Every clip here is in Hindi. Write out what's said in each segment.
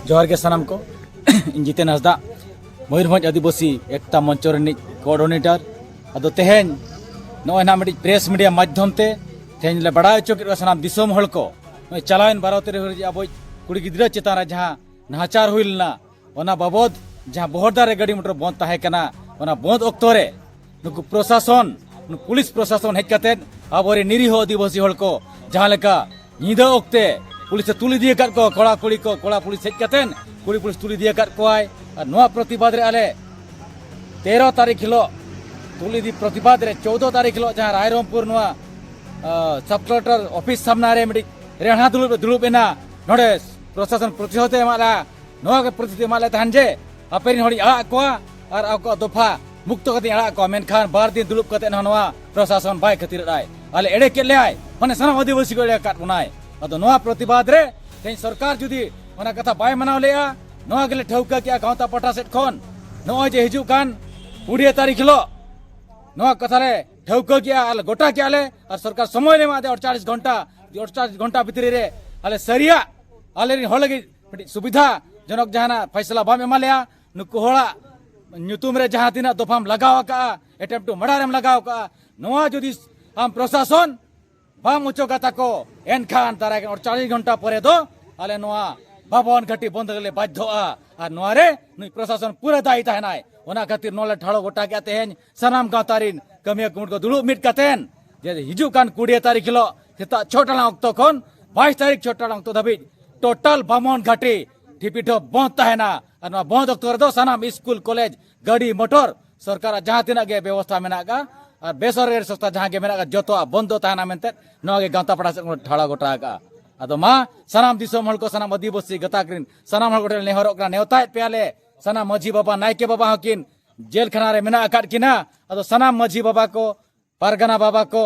जोहार के सनम को जितेन हंसदा मयूरभंज आदिवासी एकता मंच कोऑर्डिनेटर अदो तेहेन नॉय ना मिडी प्रेस मीडिया माध्यम ते तेहेन ले बड़ा चोक सनाम दिसोम हल को चलावन 12-13 अब कुड़ी गिद्रा चेतान जहां नाचार हुईलना ओना बाबद जहां बहरदार गाड़ी मोटर बंद ताहे कना ओना बंद ऑक्तो रे नुकु प्रशासन पुलिस प्रशासन हेज कतेन आबोरे निरीह आदिवासी हल को जहां लेका नीदा ऑक्ते पुलिस तुली दिए कर को कोड़ा कुड़ी को कोड़ा पुलिस हेज कतेन कुड़ी पुलिस तुली दिए कर कोआय और नोआ प्रतिबाद रे आले 13 तारीख हिलो तुली दी प्रतिबाद रे 14 तारीख हिलो जहां रायरंगपुर नोआ सब कलेक्टर ऑफिस सामना रे मिडी रेणा दुलुब एना नोडे प्रशासन प्रतिहत एमाला नोआ के प्रतिहत एमाले तहन जे अपेरिन हड़ी आड़ा कोआ और आको दफा मुक्त कति आड़ा को मेनखान 12 दिन दुलुब कते नोआ प्रशासन बाय खतिर राय आले एडे के ले आय माने सना आदिवासी को एडे काट बनाय अदो नोआ प्रतिबाद रे तेन सरकार जुदी ओना कथा बाय मनाव लेया नोआ गेले ठौका किया गांवता पटा सेट खन नोआ जे हिजु कान 20 तारीख हिलो नोआ कथा रे ठौका किया आले गोटा किया आले और सरकार समय ले मादे 48 घंटा भितरी रे आले सरिया आले रिन होलगी सुविधा जनक जहाना फैसला बाम एमालेया नुकु होड़ा नुतुम रे जहां तिना दफाम लगाव का अटेम्प्ट टू मर्डर एम लगाव का नोआ जुदी हम प्रशासन बाम उचो कथा को एनखान तारा 48 घंटा परे दो आले नोआ बाबन घाटी बंद ले बाध्योआ और नोआ रे नुई प्रशासन पूरा दायी तहनाय ओना खातिर नोले ठाड़ो गोटा के तेहेन सनाम गावतारिन कमिया कुमुट को दुलुब मिट कतेन जे हिजु कान 20 तारीख हिलो सेता 6 टाड़ा ऑक्तो खन 22 तारीख 6 टाड़ा ऑक्तो धाबी टोटल बामन घाटी टिपिठो बंद तहना और नोआ बंद ऑक्तो रे दो सनाम स्कूल कॉलेज गाड़ी मोटर सरकार जहां तिना गे व्यवस्था मेनागा और बेसरकारी संस्था जहां गे मेनागा जतो बंद तहना मेनते नोआ गे गावता पड़ा से ठाड़ा गोटा का अदो मा सनाम दिसोम हल को सनाम आदिवासी गताक्रिन सनाम हल गोटे नेहरक नेवता पेले सनाम माझी बाबा नायके बाबा हकिन जेल खाना रे मेना अकाट किना अदो सनाम माझी बाबा को पारगना बाबा को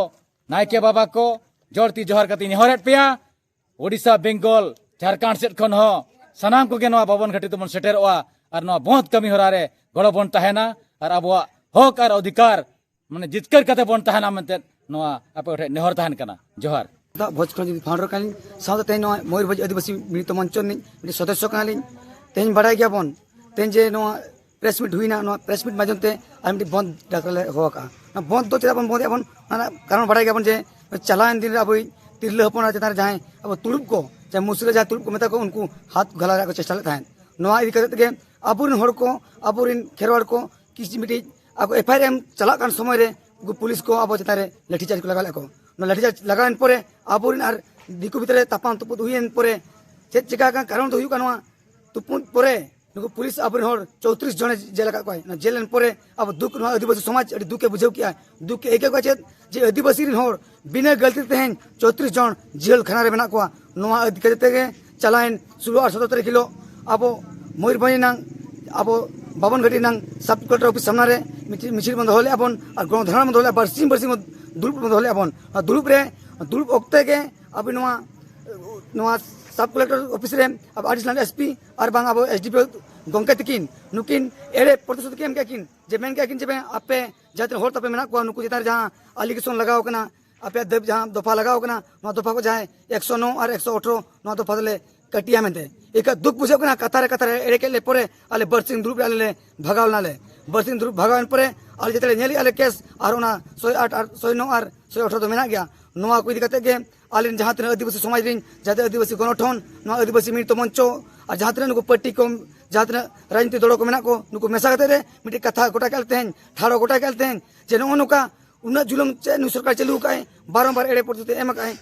नायके बाबा को जोड़ती जोहर कती नेहरत पेया ओडिशा बेंगल झारखंड सेट खन हो सनाम को गे नोआ बाबन घाटी तमन सेटेरवा और नोआ बहुत कमी होरा रे गड़ो बन तहना और अब हक और अधिकार माने जितकर कते बन तहना मनते नोआ आपे नेहर तहन कना जोहर भोज खन फाउंडर कानी साउथ तेन मयूरभंज आदिवासी मिलित मंच नि सदस्य कानी तेन बड़ा गया बन तेन जे नो प्रेस मीट हुईना नो प्रेस मीट माध्यम ते आम बंद डाकले होका बंद तो चेदा बन बंद बन कारण बड़ा गया बन जे चलान दिन अब तिरले हपना चेतान जहां अब तुलुब को चाहे मुसले जहां तुलुब को मेता को उनको हाथ गला को चेष्टा ले थान नोआ इदी करते के अबुरिन हड़ को अबुरिन खेरवाड़ को किसी मिटी अब एफआईआर चला कान समय रे पुलिस को अब चेतारे लाठीचार्ज को लगा को लाठीचार्ज लगान परे अबुरिन आर दिकु भितरे तापान तुपुद हुईन परे चेत चिका का कारण तो हुई कानवा तुपुद परे नुकु पुलिस अबुरिन हड़ 34 जने जेल का कोय जेलन परे अब दुख आदिवासी समाज अडी दुख के बुझाव किया दुख के एक चेत जे आदिवासी रिन हड़ बिना गलती तेहन 34 जन जेल खाना रे बना को नोआ अधिकारी ते चलाइन 16-17 तारीख किलो अब मयूरभंज नांग अब बाबन घाटी नांग सब कलेक्टर ऑफिस सामना रे मिছিল बंद होले अपन और गणधरण बंद होले बरसिम दुलुप बंद होले अपन दुलुप रे दुलुप ओक्ते के अब नोआ सब कलेक्टर ऑफिस रे अब एडिशनल एसपी और बांग अब एसडीपी गंके तकिन नुकिन एरे प्रतिशत के किन जे मेन के किन जे आपे जाते होर तपे मेना को नुकु जेतार जहां एलिगेशन लगाव कना आपे देव जहां दफा लगाव कना नो दफा को जहां 109 और 118 नो दफा ले कटिया मेंते एक दुख बुझे कना कतारे एरे के ले परे आले बरसिंग दुलुप आले भगाव नाले बरसिंग दुलुप भगावन परे आले जेते नेली आले केस और ना 108 और 109 और 118 तो मेना गया नोआ को इदी कते के आलिन जहां तने आदिवासी समाज रिन जाते आदिवासी गणठन नोआ आदिवासी मिलित मंचो और जहां तने नुको पार्टी को जहां तने राजनीति दल को मेना को नुको मेसा कते रे मिटी कथा गोटा केलते हैं ठाड़ो गोटा केलते हैं जे नो नुका उना जुलम चे नु सरकार चलू काए बारंबार एड़े पड़ते एम काए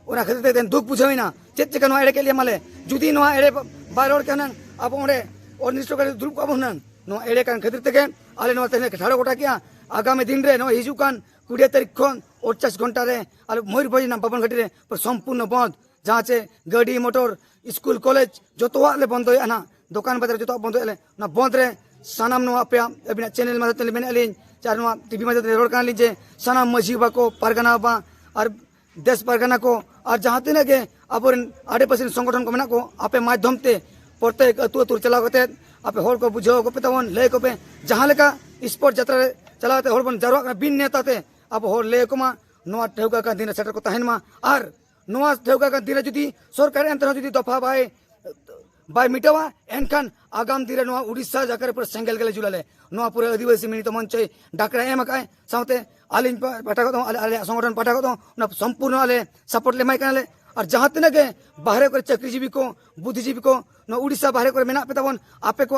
ओना खते ते दुख बुझाविना चेत चेका नो एड़े के लिए माले जुदी नो एड़े बारोड़ के नन अब ओडे और निष्ठो कर दुलुप को नन नो एड़े कान खतिर ते के आले नो तने ठाड़ो गोटा किया आगामी दिन रे नो हिजु कान 20 तारीख खन 48 घंटा रे आले मयूरभंज ना बाबन घाटी रे पर संपूर्ण बंद जहां से गाड़ी मोटर स्कूल कॉलेज जतवा ले बंद होय ना दुकान बाजार जतवा बंद होय ना बंद रे सनाम नो आपे अबिना चैनल में तले मेन अलिन चार नो टीवी में रोड कान लीजे सनाम मजी बा को परगना बा और देश परगना को और जहां तिना के अबोरन आडे पसिन संगठन को मेना को आपे माध्यम ते प्रत्येक अतु चला गते आपे होर को बुझो को पेतवन ले को पे जहां लेका स्पोर्ट यात्रा चलाते होर बन जरवा बिन नेता ते अब होर ले को मा नोआ ठेवका का दिन सेटर को तहन मा और नोआ ठेवका का दिन जुदी सरकार अंतर जुदी दफा बाय बाय मिटावा एनखान आगाम दिन रे उड़ीसा जाकर पूरा सेंगल गले जुलाले पूरा आदिवासी मिलित मंच डाकरा एम आकाय साथे आलिन पाठा को आले संगठन पाठा को संपूर्ण आले सपोर्ट ले माय काले और जहां तिना के बाहर को चाकरीजीवी को बुद्धिजीवी को उड़ीसा बाहर को मेना पे तबन आपे को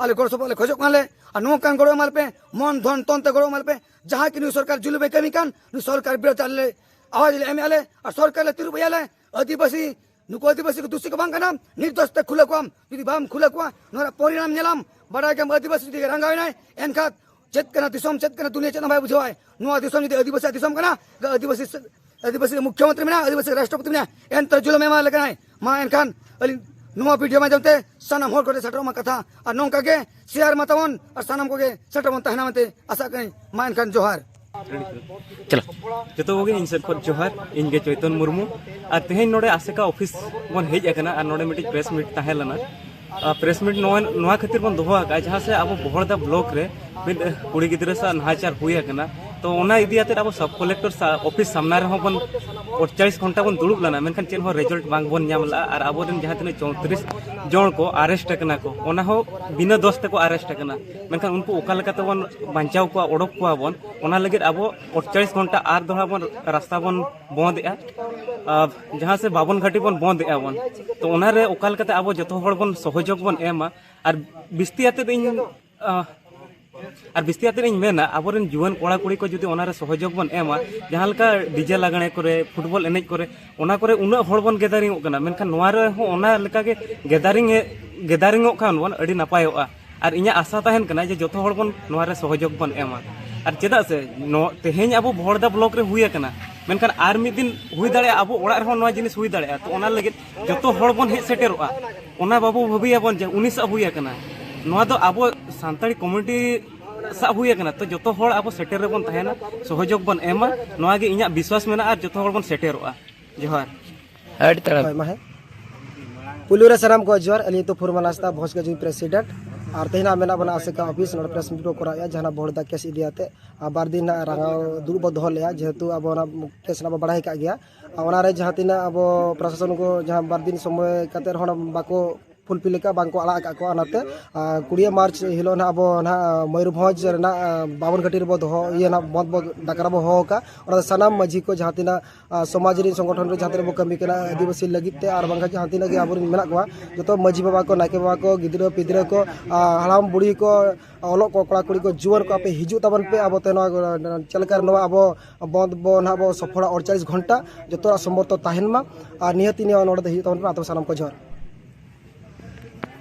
आले गोड़ सपोले खोजो काले और नो कान गोड़ माल पे मन धन तंते गोड़ माल पे जहां की सरकार जुलुबे कमी कान सरकार विरोध आले आवाज ले एम आले और सरकार ले तिरु बयाले आदिवासी नुको आदिवासी को दूसरी को बांग नाम निर्दोष ते खुले को यदि बाम खुले को नोरा परिणाम नेलाम बड़ा के आदिवासी दिगे रंगाय नाय एनखा चेत कना दिसम चेत कना दुनिया चेत भाई बुझवाय नो दिसम यदि आदिवासी दिसम कना आदिवासी मुख्यमंत्री में आदिवासी राष्ट्रपति में एन तजुल में लगा है मा एनखान नुआ वीडियो में जमते सनम होर कोटे सटरो मा कथा और नोंका के शेयर मतवन और सनम को के सटरमन तहना मते आशा कहीं मा एनखान जोहार चलो जो इन सेट खो जोहार इनके चैतन मुर्मू और तेहन नोडे आसेका ऑफिस बन हेज अकना और नोडे मिटी प्रेस मीट ताहेलना प्रेस मीट नोआ खातिर बन दोहो आका जहां से अब बहरदा ब्लॉक रे मिड कुड़ी गिद्रा सा नाचार हुई अकना तो ओना इदी आते अब सब कलेक्टर ऑफिस सामना रे बन 48 घंटा बन दुड़ुब लना मेनखान चेन हो रिजल्ट बांग बन नामला और अब दिन जहां तने 34 जन को अरेस्ट अकना को ओना हो बिना दोष ते को अरेस्ट अकना मेनखान उनको ओका लेकाते बन बांचाव को ओडक को बन ओना लगे अब 48 घंटा आर दोहा बन रास्ता बन बंद ए जहां से बावन घाटी बन बंद ए बन तो ओना रे ओका लेकाते अब जतो हर बन सहयोग बन एमा और बिस्ती आते इन और बिस्ती आते मेना अब जुआन कोड़ा कुड़ी को जुदी ओनारे सहयोग बन एमा जहां लका डीजे लगाने करे फुटबॉल एनेज करे ओना करे उना हर बन गेदारिंग कना मेनखान नोआ रे हो ओना लेका के गेदारिंग खान बन अड़ी नापायोआ और इኛ आशा तहन कना जे जतो हर बन नोआ रे सहयोग बन एमा और चेदा से तेहेñ अब बहरदा ब्लॉक रे हुई कना मेनखान आर मिद दिन हुई दाड़े अब ओड़ा रे नोआ जिनिस हुई दाड़े तो ओना लगे जतो हर बन हे सेटेरोआ ओना बाबू भाबिया बन जे 19 हुई कना नोआ दो अब सानताड़ी कम्युनिटी सा हुई कना तो जतो हर अब सेटेर रे बन तहना सहयोग बन एमा नोआ गे इኛ विश्वास मेना और जतो हर बन सेटेरोआ जोहार अड़ी तड़ा मा है पुलुरा सराम को जोहार अली तो फुरमालास्ता भोज के जो प्रेसिडेंट और तेना मेना बना आसेका ऑफिस नोड प्रेस मीट को कराया जहां बहरदा केस इदियाते बार दिन रांगा दुरुब दोह लेया जेहेतु अब केस ना बढ़ाई का गया ओना रे जहां तिना अब प्रशासन को जहां बार दिन समय काते रहन बाको फुलफिल लेका बांको आला का को अनाते 20 मार्च हिलो ना अब ना मयूरभंज ना बावन घाटी रे दोह ये ना बंद डाकरा बो होका और सनाम माझी को जहां तिना समाज रे संगठन रे जहां रे बो कमी केना आदिवासी लगित ते और बांगा जहां तिना के अब मेना को जतो माझी बाबा को नाके बाबा को गिदरा पिदरा को हलाम बुढ़ी को ओलो को कोड़ा कुड़ी को जुवर को आपे हिजु तबन पे अब तेनो चलकर नो अब बंद बो ना अब सफल 48 घंटा जतो समर्थ ताहेन मा निहति ने नोड दे तबन पे आतो सनाम को जोर